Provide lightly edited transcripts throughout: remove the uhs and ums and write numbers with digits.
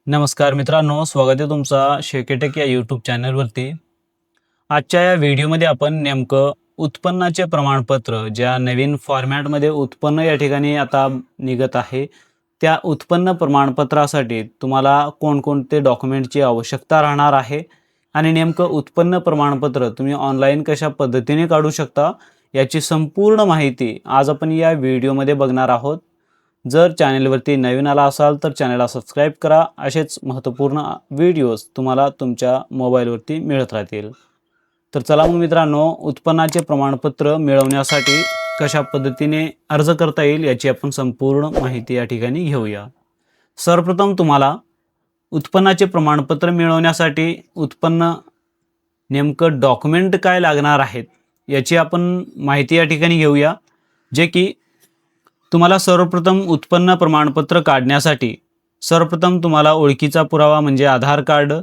नमस्कार मित्रांनो, स्वागत आहे तुमचा शेकेटेक या यूट्यूब चॅनलवरती। आजच्या या व्हिडिओमध्ये आपण नेमकं उत्पन्नाचे प्रमाणपत्र ज्या नवीन फॉर्मॅटमध्ये उत्पन्न या ठिकाणी आता निघत आहे, त्या उत्पन्न प्रमाणपत्रासाठी तुम्हाला कोणकोणते डॉक्युमेंटची आवश्यकता राहणार आहे आणि नेमकं उत्पन्न प्रमाणपत्र तुम्ही ऑनलाईन कशा पद्धतीने काढू शकता याची संपूर्ण माहिती आज आपण या व्हिडिओमध्ये बघणार आहोत। जर चॅनलवरती नवीन आला असाल तर चॅनलला सबस्क्राइब करा। असेच महत्त्वपूर्ण व्हिडिओज तुम्हाला तुमच्या मोबाईलवरती मिळत राहतील। तर चला मग मित्रांनो, उत्पन्नाचे प्रमाणपत्र मिळवण्यासाठी कशा पद्धतीने अर्ज करता येईल याची आपण संपूर्ण माहिती या ठिकाणी घेऊया। सर्वप्रथम तुम्हाला उत्पन्नाचे प्रमाणपत्र मिळवण्यासाठी उत्पन्न नेमकं डॉक्युमेंट काय लागणार आहेत याची आपण माहिती या ठिकाणी घेऊया। जे की तुम्हाला सर्वप्रथम उत्पन्न प्रमाणपत्र काढण्यासाठी सर्वप्रथम तुम्हाला ओळखीचा पुरावा म्हणजे आधार कार्ड,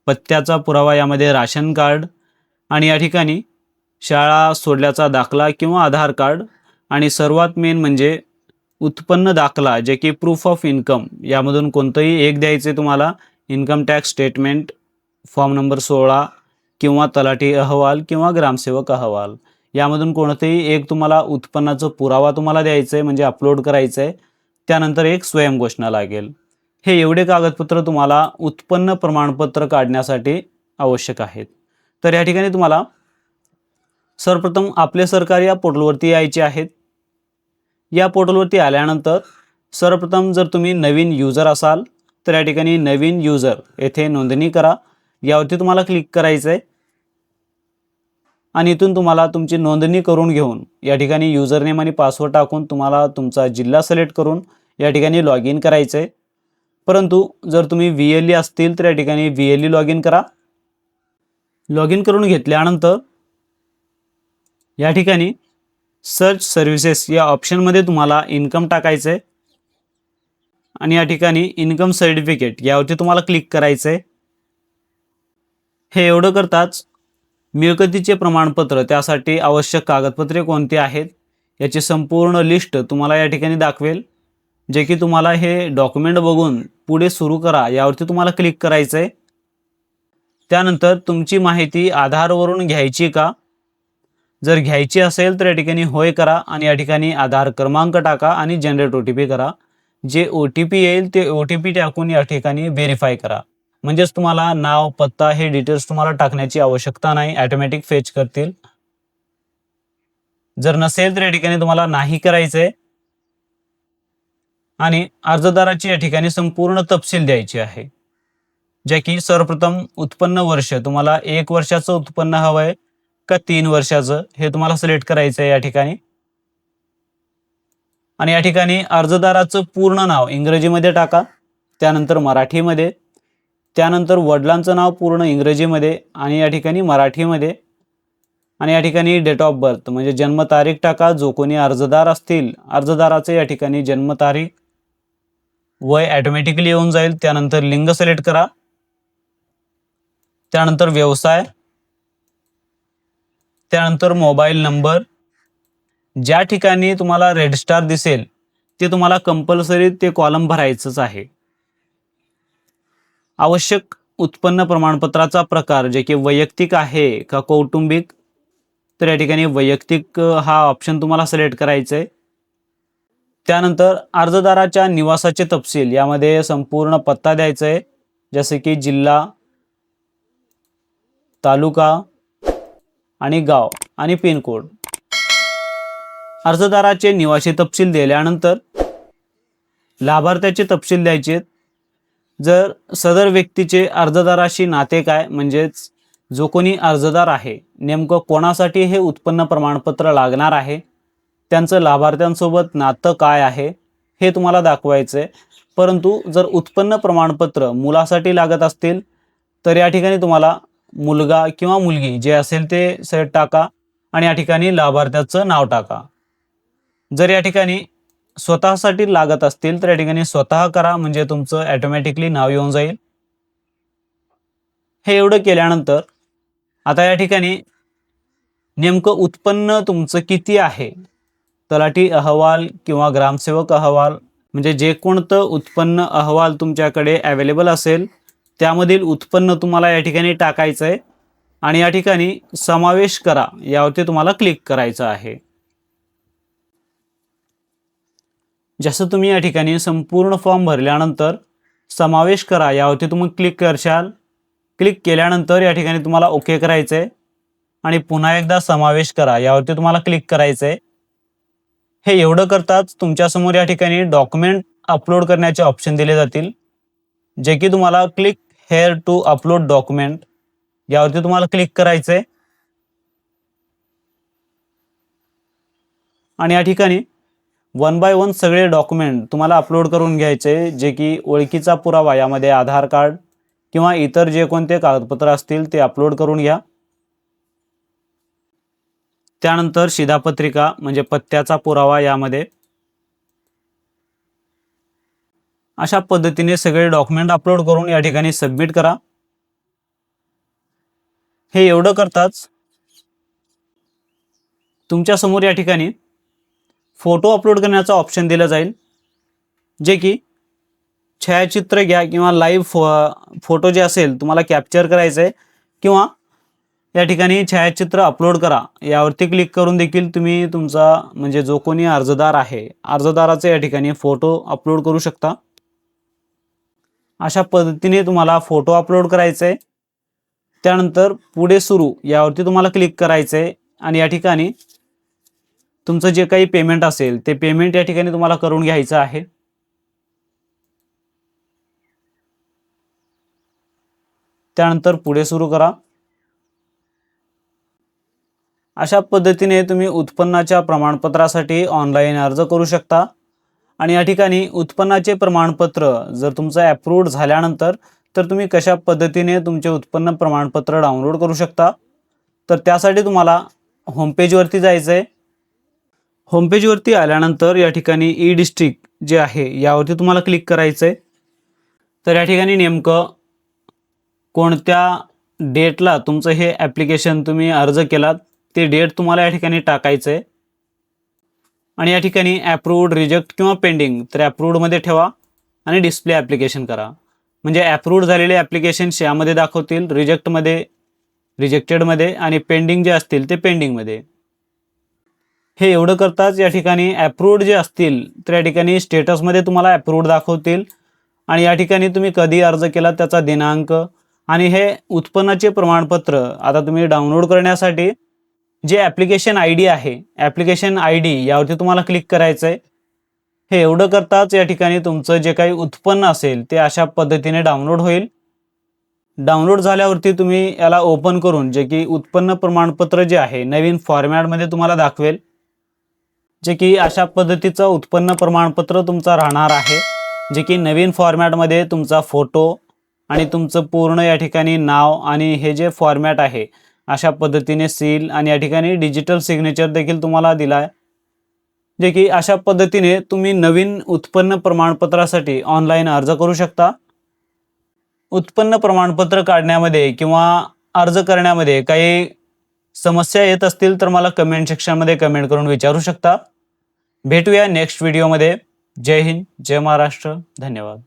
पत्त्याचा पुरावा यामध्ये राशन कार्ड आणि या ठिकाणी शाळा सोडल्याचा दाखला किंवा आधार कार्ड आणि सर्वात मेन म्हणजे उत्पन्न दाखला जे की प्रूफ ऑफ इन्कम यामधून कोणतंही एक द्यायचे तुम्हाला। Income tax statement, form number 16 किंवा तलाठी अहवाल किंवा ग्रामसेवक अहवाल यामधून कोणतेही एक तुम्हाला उत्पन्नाचा पुरावा तुम्हाला द्यायचा आहे म्हणजे अपलोड करायचं आहे। त्यानंतर एक स्वयंघोषणा लागेल। हे एवढे कागदपत्र तुम्हाला उत्पन्न प्रमाणपत्र काढण्यासाठी आवश्यक आहेत। तर या ठिकाणी तुम्हाला सर्वप्रथम आपले सरकार या पोर्टलवरती यायचे आहेत। या पोर्टलवरती आल्यानंतर सर्वप्रथम जर तुम्ही नवीन यूजर असाल तर या ठिकाणी नवीन यूजर येथे नोंदणी करा यावरती तुम्हाला क्लिक करायचं आहे आणि इथून तुम्हाला तुमची नोंदणी करून घेऊन या ठिकाणी यूजर नेम आणि पासवर्ड टाकून तुम्हाला तुमचा जिल्हा सिलेक्ट करून या ठिकाणी लॉग इन करायचं आहे। परंतु जर तुम्ही VLE असतील तर या ठिकाणी VLE लॉग इन करा। लॉग इन करून घेतल्यानंतर या ठिकाणी सर्च सर्व्हिसेस या ऑप्शनमध्ये तुम्हाला इन्कम टाकायचं आहे आणि या ठिकाणी इन्कम सर्टिफिकेट यावरती तुम्हाला क्लिक करायचं आहे। हे एवढं करताच मिळकतीचे प्रमाणपत्र त्यासाठी आवश्यक कागदपत्रे कोणती आहेत याची संपूर्ण लिस्ट तुम्हाला या ठिकाणी दाखवेल। जे की तुम्हाला हे डॉक्युमेंट बघून पुढे सुरू करा यावरती तुम्हाला क्लिक करायचं आहे। त्यानंतर तुमची माहिती आधारवरून घ्यायची का, जर घ्यायची असेल तर या ठिकाणी होय करा आणि या ठिकाणी आधार क्रमांक टाका आणि जनरेट OTP करा। जे OTP येईल ते OTP टाकून या ठिकाणी व्हेरीफाय करा। म्हणजेच तुम्हाला नाव, पत्ता हे डिटेल्स तुम्हाला टाकण्याची आवश्यकता नाही, ऑटोमॅटिक फेच करतील। जर नसेल तर या ठिकाणी तुम्हाला नाही करायचंय आणि अर्जदाराची या ठिकाणी संपूर्ण तपशील द्यायची आहे। जे की सर्वप्रथम उत्पन्न वर्ष तुम्हाला 1 वर्षाचं उत्पन्न हवंय का 3 वर्षाचं हे तुम्हाला सिलेक्ट करायचं आहे या ठिकाणी। आणि या ठिकाणी अर्जदाराचं पूर्ण नाव इंग्रजीमध्ये टाका, त्यानंतर मराठीमध्ये, त्यानंतर वडिलांचं नाव पूर्ण इंग्रजीमध्ये आणि या ठिकाणी मराठीमध्ये आणि या ठिकाणी डेट ऑफ बर्थ म्हणजे जन्मतारीख टाका। जो कोणी अर्जदार असतील अर्जदाराचे या ठिकाणी जन्मतारीख, वय ऑटोमॅटिकली येऊन जाईल। त्यानंतर लिंग सिलेक्ट करा, त्यानंतर व्यवसाय, त्यानंतर मोबाईल नंबर। ज्या ठिकाणी तुम्हाला रेड स्टार दिसेल ते तुम्हाला कंपल्सरी ते कॉलम भरायचंच आहे। आवश्यक उत्पन्न प्रमाणपत्राचा प्रकार जे की वैयक्तिक आहे का कौटुंबिक, तर या ठिकाणी वैयक्तिक हा ऑप्शन तुम्हाला सिलेक्ट करायचा आहे। त्यानंतर अर्जदाराच्या निवासाचे तपशील यामध्ये संपूर्ण पत्ता द्यायचा आहे, जसे की जिल्हा, तालुका आणि गाव आणि पिन कोड। अर्जदाराचे निवासी तपशील दिल्यानंतर लाभार्थ्याचे तपशील द्यायचे। जर सदर व्यक्तीचे अर्जदाराशी नाते काय म्हणजेच जो कोणी अर्जदार आहे नेमकं कोणासाठी हे उत्पन्न प्रमाणपत्र लागणार आहे, त्यांचं लाभार्थ्यांसोबत नातं काय आहे हे तुम्हाला दाखवायचं आहे। परंतु जर उत्पन्न प्रमाणपत्र मुलासाठी लागत असतील तर या ठिकाणी तुम्हाला मुलगा किंवा मुलगी जे असेल ते सेट टाका आणि या ठिकाणी लाभार्थ्याचं नाव टाका। जर या ठिकाणी स्वतःसाठी लागत असतील तर या ठिकाणी स्वतः करा म्हणजे तुमचं ऑटोमॅटिकली नाव येऊन जाईल। हे एवढं केल्यानंतर आता या ठिकाणी नेमकं उत्पन्न तुमचं किती आहे, तलाठी अहवाल किंवा ग्रामसेवक अहवाल म्हणजे जे कोणतं उत्पन्न अहवाल तुमच्याकडे अवेलेबल असेल त्यामधील उत्पन्न तुम्हाला या ठिकाणी टाकायचं आहे आणि या ठिकाणी समावेश करा यावरती तुम्हाला क्लिक करायचं आहे. जसं तुम्ही या ठिकाणी संपूर्ण फॉर्म भरल्यानंतर समावेश करा यावरती तुम्ही क्लिक करशाल. क्लिक केल्यानंतर या ठिकाणी तुम्हाला ओके करायचं आहे आणि पुन्हा एकदा समावेश करा यावरती तुम्हाला क्लिक करायचं आहे. हे एवढं करताच तुमच्यासमोर या ठिकाणी डॉक्युमेंट अपलोड करण्याचे ऑप्शन दिले जातील, जे की तुम्हाला click here to upload document यावरती तुम्हाला क्लिक करायचं आहे आणि या ठिकाणी 1 बाय 1 सगळे डॉक्युमेंट तुम्हाला अपलोड करून घ्यायचे, जे की ओळखीचा पुरावा यामध्ये आधार कार्ड किंवा इतर जे कोणते कागदपत्र असतील ते अपलोड करून घ्या. त्यानंतर शिधापत्रिका म्हणजे पत्त्याचा पुरावा यामध्ये. अशा पद्धतीने सगळे डॉक्युमेंट अपलोड करून या ठिकाणी सबमिट करा. हे एवढं करताच तुमच्या समोर या ठिकाणी फोटो अपलोड करण्याचा ऑप्शन दिला जाईल, जे की छायाचित्र घ्या किंवा लाईव्ह फोटो जे असेल तुम्हाला कॅप्चर करायचं आहे किंवा या ठिकाणी छायाचित्र अपलोड करा यावरती क्लिक करून देखील तुम्ही तुमचा म्हणजे जो कोणी अर्जदार आहे अर्जदाराचे या ठिकाणी फोटो अपलोड करू शकता. अशा पद्धतीने तुम्हाला फोटो अपलोड करायचे आहे. त्यानंतर पुढे सुरू यावरती तुम्हाला क्लिक करायचं आहे आणि या ठिकाणी तुमचं जे काही पेमेंट असेल ते पेमेंट या ठिकाणी तुम्हाला करून घ्यायचं आहे. त्यानंतर पुढे सुरू करा. अशा पद्धतीने तुम्ही उत्पन्नाच्या प्रमाणपत्रासाठी ऑनलाईन अर्ज करू शकता आणि या ठिकाणी उत्पन्नाचे प्रमाणपत्र जर तुमचं अप्रूव्ड झाल्यानंतर तर तुम्ही कशा पद्धतीने तुमचे उत्पन्न प्रमाणपत्र डाउनलोड करू शकता. तर त्यासाठी तुम्हाला होमपेजवरती जायचं आहे. होमपेजवरती आल्यानंतर या ठिकाणी ई डिस्ट्रिक्ट जे आहे यावरती तुम्हाला क्लिक करायचं आहे. तर या ठिकाणी नेमकं कोणत्या डेटला तुमचं हे ॲप्लिकेशन तुम्ही अर्ज केलात ते डेट तुम्हाला या ठिकाणी टाकायचं आहे आणि या ठिकाणी ॲप्रूव्ड, रिजेक्ट किंवा पेंडिंग तर ॲप्रूव्डमध्ये ठेवा आणि डिस्प्ले ॲप्लिकेशन करा. म्हणजे ॲप्रूव्ड झालेले ॲप्लिकेशन्स यामध्ये दाखवतील, रिजेक्टमध्ये, रिजेक्टेडमध्ये आणि पेंडिंग जे असतील ते पेंडिंगमध्ये. हे एवढं करताच या ठिकाणी ॲप्रूव्ड जे असतील तर या ठिकाणी स्टेटसमध्ये तुम्हाला ॲप्रूव्ड दाखवतील आणि या ठिकाणी तुम्ही कधी अर्ज केला त्याचा दिनांक आणि हे उत्पन्नाचे प्रमाणपत्र आता तुम्ही डाउनलोड करण्यासाठी जे ॲप्लिकेशन आय डी आहे ॲप्लिकेशन आय डी यावरती तुम्हाला क्लिक करायचं आहे. हे एवढं करताच या ठिकाणी तुमचं जे काही उत्पन्न असेल ते अशा पद्धतीने डाउनलोड होईल. डाउनलोड झाल्यावरती तुम्ही याला ओपन करून जे की उत्पन्न प्रमाणपत्र जे आहे नवीन फॉर्मॅटमध्ये तुम्हाला दाखवेल, जे की अशा पद्धतीचं उत्पन्न प्रमाणपत्र तुमचा राहणार आहे, जे की नवीन फॉर्मॅटमध्ये तुमचा फोटो आणि तुमचं पूर्ण या ठिकाणी नाव आणि हे जे फॉर्मॅट आहे अशा पद्धतीने सील आणि या ठिकाणी डिजिटल सिग्नेचर देखील तुम्हाला दिला आहे, जे की अशा पद्धतीने तुम्ही नवीन उत्पन्न प्रमाणपत्रासाठी ऑनलाईन अर्ज करू शकता. उत्पन्न प्रमाणपत्र काढण्यामध्ये किंवा अर्ज करण्यामध्ये काही समस्या येत असतील तर मला कमेंट सेक्शनमध्ये कमेंट करून विचारू शकता. भेटूया नेक्स्ट व्हिडिओमध्ये. जय हिंद, जय महाराष्ट्र, धन्यवाद.